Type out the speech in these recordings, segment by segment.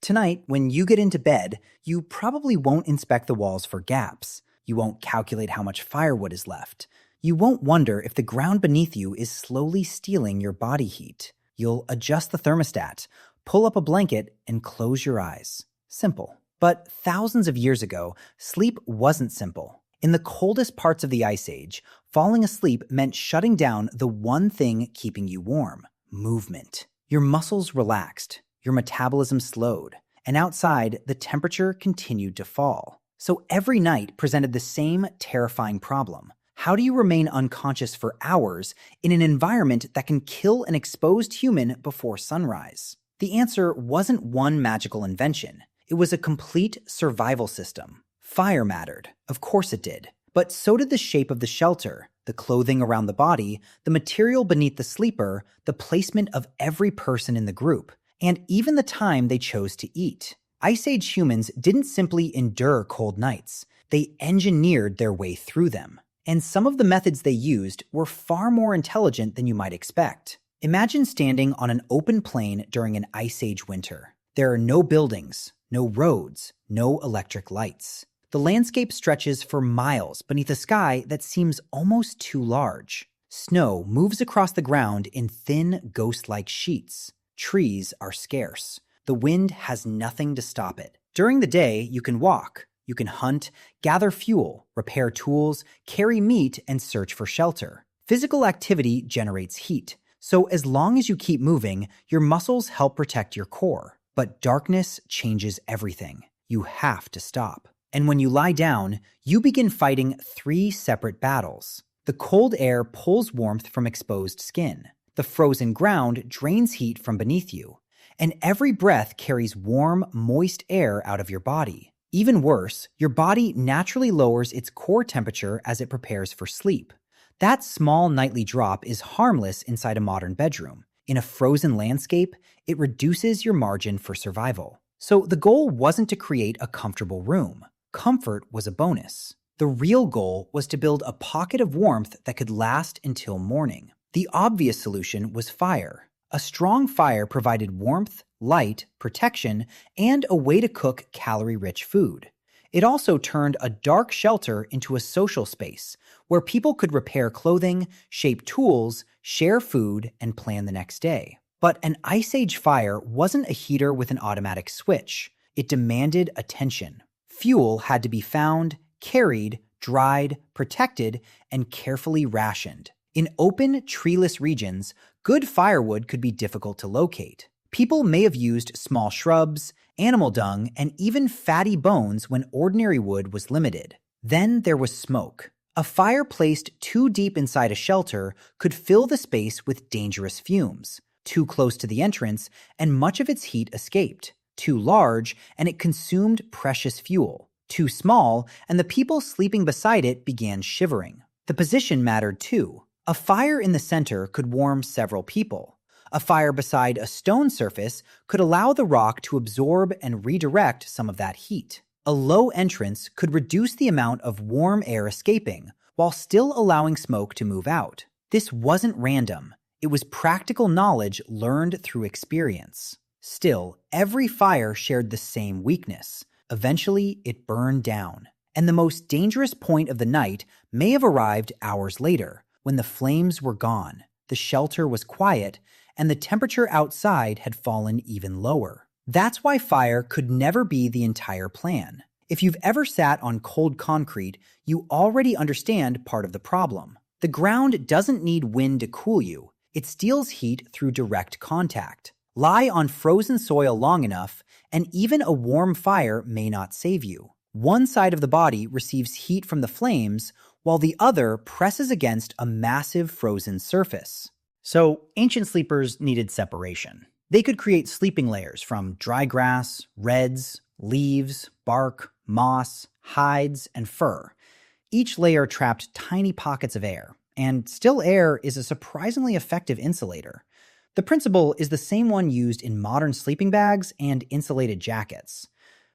Tonight, when you get into bed, you probably won't inspect the walls for gaps. You won't calculate how much firewood is left. You won't wonder if the ground beneath you is slowly stealing your body heat. You'll adjust the thermostat, pull up a blanket, and close your eyes. Simple. But thousands of years ago, sleep wasn't simple. In the coldest parts of the Ice Age, falling asleep meant shutting down the one thing keeping you warm: movement. Your muscles relaxed, your metabolism slowed, and outside, the temperature continued to fall. So every night presented the same terrifying problem. How do you remain unconscious for hours in an environment that can kill an exposed human before sunrise? The answer wasn't one magical invention. It was a complete survival system. Fire mattered. Of course it did. But so did the shape of the shelter, the clothing around the body, the material beneath the sleeper, the placement of every person in the group, and even the time they chose to eat. Ice Age humans didn't simply endure cold nights. They engineered their way through them. And some of the methods they used were far more intelligent than you might expect. Imagine standing on an open plain during an Ice Age winter. There are no buildings, no roads, no electric lights. The landscape stretches for miles beneath a sky that seems almost too large. Snow moves across the ground in thin, ghost-like sheets. Trees are scarce. The wind has nothing to stop it. During the day, you can walk. You can hunt, gather fuel, repair tools, carry meat, and search for shelter. Physical activity generates heat, so as long as you keep moving, your muscles help protect your core. But darkness changes everything. You have to stop. And when you lie down, you begin fighting 3 separate battles. The cold air pulls warmth from exposed skin. The frozen ground drains heat from beneath you. And every breath carries warm, moist air out of your body. Even worse, your body naturally lowers its core temperature as it prepares for sleep. That small nightly drop is harmless inside a modern bedroom. In a frozen landscape, it reduces your margin for survival. So the goal wasn't to create a comfortable room. Comfort was a bonus. The real goal was to build a pocket of warmth that could last until morning. The obvious solution was fire. A strong fire provided warmth, light, protection, and a way to cook calorie-rich food. It also turned a dark shelter into a social space where people could repair clothing, shape tools, share food, and plan the next day. But an Ice Age fire wasn't a heater with an automatic switch. It demanded attention. Fuel had to be found, carried, dried, protected, and carefully rationed. In open, treeless regions, good firewood could be difficult to locate. People may have used small shrubs, animal dung, and even fatty bones when ordinary wood was limited. Then there was smoke. A fire placed too deep inside a shelter could fill the space with dangerous fumes. Too close to the entrance, and much of its heat escaped. Too large, and it consumed precious fuel. Too small, and the people sleeping beside it began shivering. The position mattered too. A fire in the center could warm several people. A fire beside a stone surface could allow the rock to absorb and redirect some of that heat. A low entrance could reduce the amount of warm air escaping, while still allowing smoke to move out. This wasn't random. It was practical knowledge learned through experience. Still, every fire shared the same weakness. Eventually, it burned down. And the most dangerous point of the night may have arrived hours later, when the flames were gone, the shelter was quiet, and the temperature outside had fallen even lower. That's why fire could never be the entire plan. If you've ever sat on cold concrete, you already understand part of the problem. The ground doesn't need wind to cool you. It steals heat through direct contact. Lie on frozen soil long enough, and even a warm fire may not save you. One side of the body receives heat from the flames, while the other presses against a massive frozen surface. So, ancient sleepers needed separation. They could create sleeping layers from dry grass, reds, leaves, bark, moss, hides, and fur. Each layer trapped tiny pockets of air, and still air is a surprisingly effective insulator. The principle is the same one used in modern sleeping bags and insulated jackets.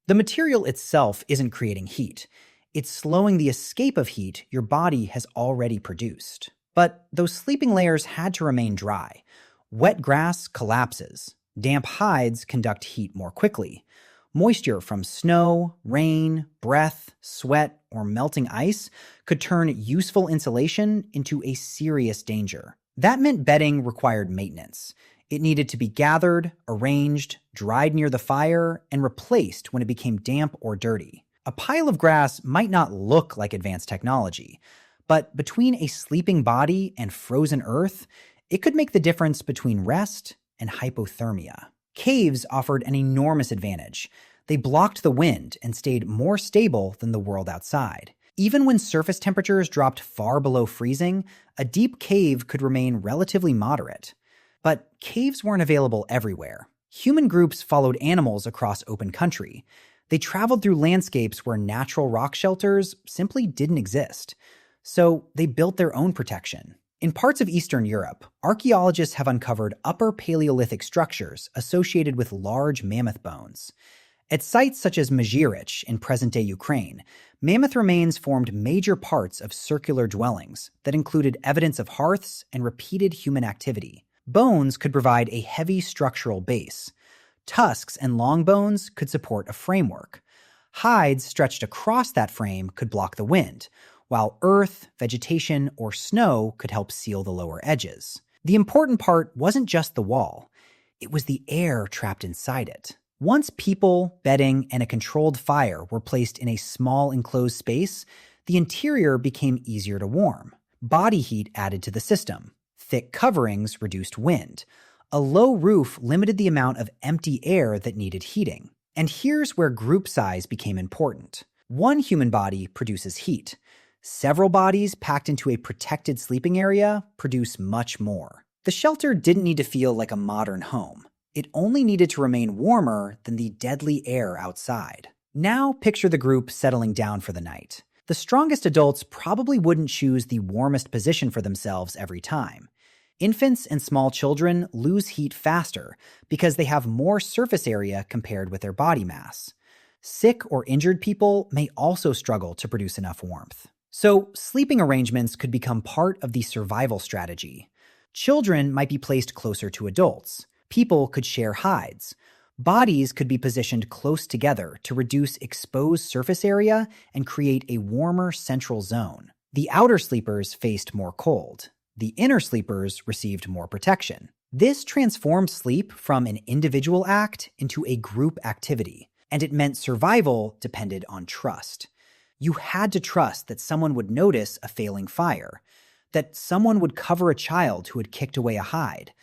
The material itself isn't creating heat. It's slowing the escape of heat your body has already produced. But those sleeping layers had to remain dry. Wet grass collapses. Damp hides conduct heat more quickly. Moisture from snow, rain, breath, sweat, or melting ice could turn useful insulation into a serious danger. That meant bedding required maintenance. It needed to be gathered, arranged, dried near the fire, and replaced when it became damp or dirty. A pile of grass might not look like advanced technology, but between a sleeping body and frozen earth, it could make the difference between rest and hypothermia. Caves offered an enormous advantage. They blocked the wind and stayed more stable than the world outside. Even when surface temperatures dropped far below freezing, a deep cave could remain relatively moderate. But caves weren't available everywhere. Human groups followed animals across open country. They traveled through landscapes where natural rock shelters simply didn't exist. So they built their own protection. In parts of Eastern Europe, archaeologists have uncovered Upper Paleolithic structures associated with large mammoth bones. At sites such as Mezhirich in present-day Ukraine, mammoth remains formed major parts of circular dwellings that included evidence of hearths and repeated human activity. Bones could provide a heavy structural base. Tusks and long bones could support a framework. Hides stretched across that frame could block the wind, while earth, vegetation, or snow could help seal the lower edges. The important part wasn't just the wall. It was the air trapped inside it. Once people, bedding, and a controlled fire were placed in a small enclosed space, the interior became easier to warm. Body heat added to the system. Thick coverings reduced wind. A low roof limited the amount of empty air that needed heating. And here's where group size became important. One human body produces heat. Several bodies packed into a protected sleeping area produce much more. The shelter didn't need to feel like a modern home. It only needed to remain warmer than the deadly air outside. Now picture the group settling down for the night. The strongest adults probably wouldn't choose the warmest position for themselves every time. Infants and small children lose heat faster because they have more surface area compared with their body mass. Sick or injured people may also struggle to produce enough warmth. So, sleeping arrangements could become part of the survival strategy. Children might be placed closer to adults. People could share hides. Bodies could be positioned close together to reduce exposed surface area and create a warmer central zone. The outer sleepers faced more cold. The inner sleepers received more protection. This transformed sleep from an individual act into a group activity, and it meant survival depended on trust. You had to trust that someone would notice a failing fire, that someone would cover a child who had kicked away a hide,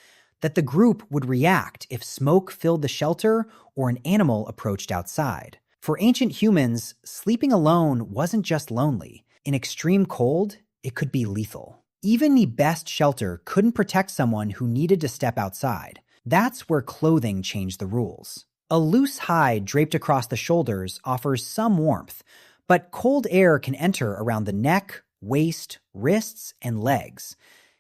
that the group would react if smoke filled the shelter or an animal approached outside. For ancient humans, sleeping alone wasn't just lonely. In extreme cold, it could be lethal. Even the best shelter couldn't protect someone who needed to step outside. That's where clothing changed the rules. A loose hide draped across the shoulders offers some warmth, but cold air can enter around the neck, waist, wrists, and legs.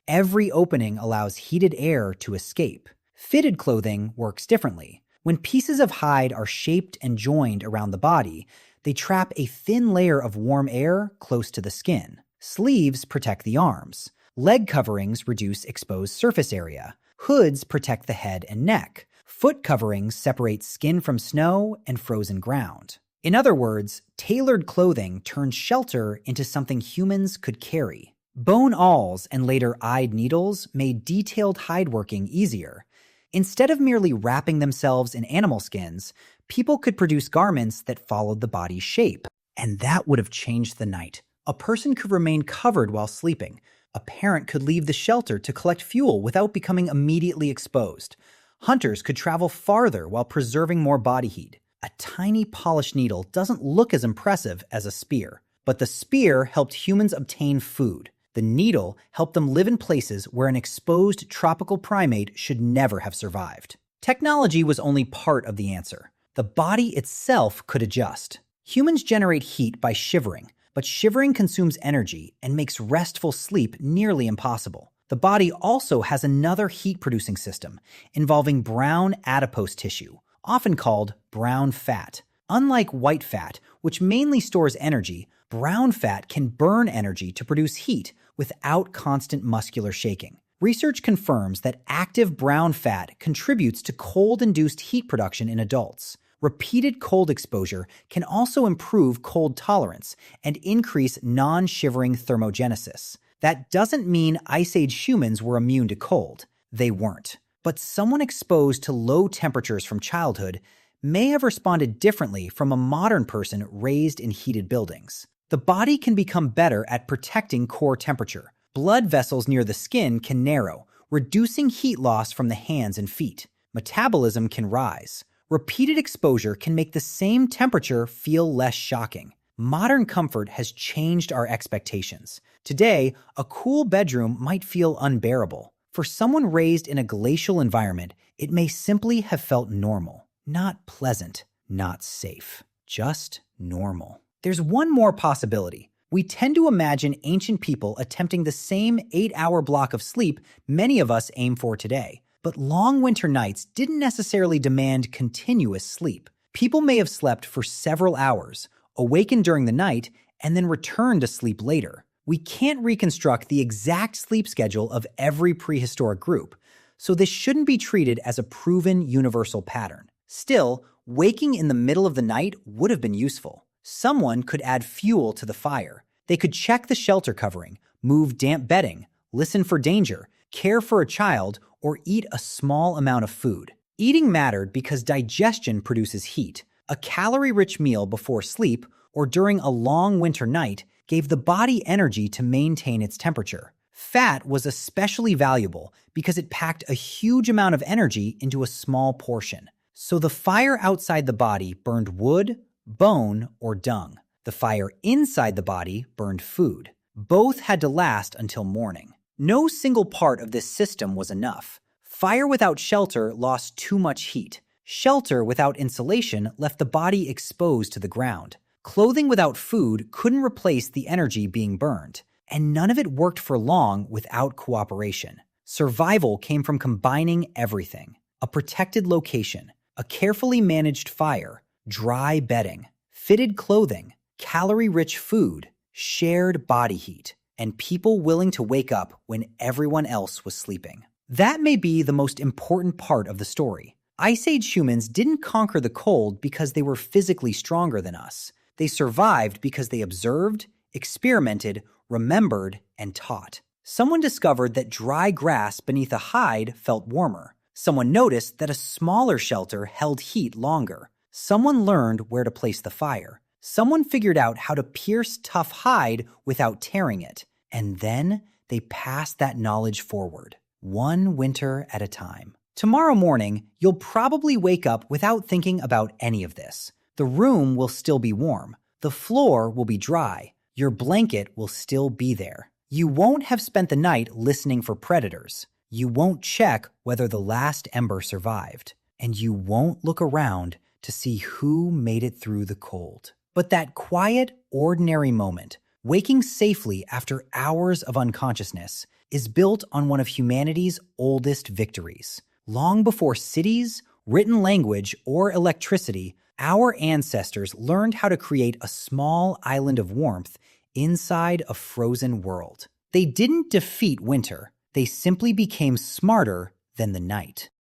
Every opening allows heated air to escape. Fitted clothing works differently. When pieces of hide are shaped and joined around the body, they trap a thin layer of warm air close to the skin. Sleeves protect the arms. Leg coverings reduce exposed surface area. Hoods protect the head and neck. Foot coverings separate skin from snow and frozen ground. In other words, tailored clothing turned shelter into something humans could carry. Bone awls and later eyed needles made detailed hideworking easier. Instead of merely wrapping themselves in animal skins, people could produce garments that followed the body's shape. And that would have changed the night. A person could remain covered while sleeping. A parent could leave the shelter to collect fuel without becoming immediately exposed. Hunters could travel farther while preserving more body heat. A tiny polished needle doesn't look as impressive as a spear, but the spear helped humans obtain food. The needle helped them live in places where an exposed tropical primate should never have survived. Technology was only part of the answer. The body itself could adjust. Humans generate heat by shivering, but shivering consumes energy and makes restful sleep nearly impossible. The body also has another heat-producing system involving brown adipose tissue, often called brown fat. Unlike white fat, which mainly stores energy, brown fat can burn energy to produce heat without constant muscular shaking. Research confirms that active brown fat contributes to cold-induced heat production in adults. Repeated cold exposure can also improve cold tolerance and increase non-shivering thermogenesis. That doesn't mean Ice Age humans were immune to cold. They weren't. But someone exposed to low temperatures from childhood may have responded differently from a modern person raised in heated buildings. The body can become better at protecting core temperature. Blood vessels near the skin can narrow, reducing heat loss from the hands and feet. Metabolism can rise. Repeated exposure can make the same temperature feel less shocking. Modern comfort has changed our expectations. Today, a cool bedroom might feel unbearable. For someone raised in a glacial environment, it may simply have felt normal. Not pleasant, not safe. Just normal. There's one more possibility. We tend to imagine ancient people attempting the same 8-hour block of sleep many of us aim for today. But long winter nights didn't necessarily demand continuous sleep. People may have slept for several hours, awakened during the night, and then returned to sleep later. We can't reconstruct the exact sleep schedule of every prehistoric group, so this shouldn't be treated as a proven universal pattern. Still, waking in the middle of the night would have been useful. Someone could add fuel to the fire. They could check the shelter covering, move damp bedding, listen for danger, care for a child, or eat a small amount of food. Eating mattered because digestion produces heat. A calorie-rich meal before sleep or during a long winter night gave the body energy to maintain its temperature. Fat was especially valuable because it packed a huge amount of energy into a small portion. So the fire outside the body burned wood, bone, or dung. The fire inside the body burned food. Both had to last until morning. No single part of this system was enough. Fire without shelter lost too much heat. Shelter without insulation left the body exposed to the ground. Clothing without food couldn't replace the energy being burned. And none of it worked for long without cooperation. Survival came from combining everything. A protected location, a carefully managed fire, dry bedding, fitted clothing, calorie-rich food, shared body heat, and people willing to wake up when everyone else was sleeping. That may be the most important part of the story. Ice Age humans didn't conquer the cold because they were physically stronger than us. They survived because they observed, experimented, remembered, and taught. Someone discovered that dry grass beneath a hide felt warmer. Someone noticed that a smaller shelter held heat longer. Someone learned where to place the fire. Someone figured out how to pierce tough hide without tearing it. And then they passed that knowledge forward, one winter at a time. Tomorrow morning, you'll probably wake up without thinking about any of this. The room will still be warm. The floor will be dry. Your blanket will still be there. You won't have spent the night listening for predators. You won't check whether the last ember survived. And you won't look around to see who made it through the cold. But that quiet, ordinary moment, waking safely after hours of unconsciousness, is built on one of humanity's oldest victories. Long before cities, written language, or electricity, our ancestors learned how to create a small island of warmth inside a frozen world. They didn't defeat winter. They simply became smarter than the night.